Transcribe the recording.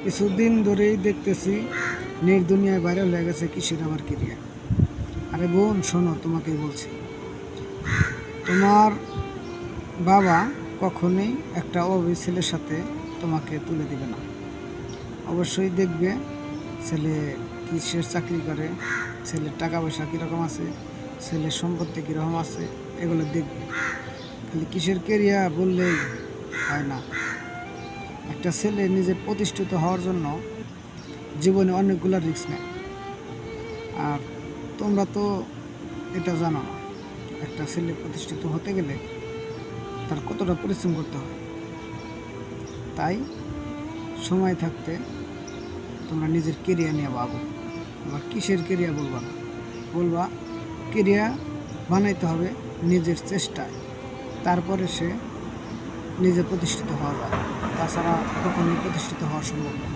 কিছুদিন ধরেই দেখতেছি নেট দুনিয়ায় ভাইরাল হয়ে গেছে কিসের আবার ক্যারিয়া। আরে বোন শোনো, তোমাকেই বলছি, তোমার বাবা কখনোই একটা অভাবী ছেলের সাথে তোমাকে তুলে দিবে না। অবশ্যই দেখবে ছেলে কিসের চাকরি করে, ছেলের টাকা পয়সা কীরকম আছে, ছেলের সম্পত্তি কীরকম আছে, এগুলো দেখবে। খালি কিসের কেরিয়া বললেই হয় না। একটা ছেলে নিজে প্রতিষ্ঠিত হওয়ার জন্য জীবনে অনেকগুলো রিস্ক নেয়। আর তোমরা তো এটা জানো না, একটা ছেলে প্রতিষ্ঠিত হতে গেলে তার কতটা পরিশ্রম করতে হয়। তাই সময় থাকতে তোমরা নিজের কেরিয়ার নিয়ে ভাবো। আবার কিসের কেরিয়ার বলবা না, বলবা কেরিয়ার বানাইতে হবে নিজের চেষ্টায়, তারপরে সে নিজে প্রতিষ্ঠিত হওয়া যায়। তাছাড়া কখনোই প্রতিষ্ঠিত হওয়া সম্ভব না।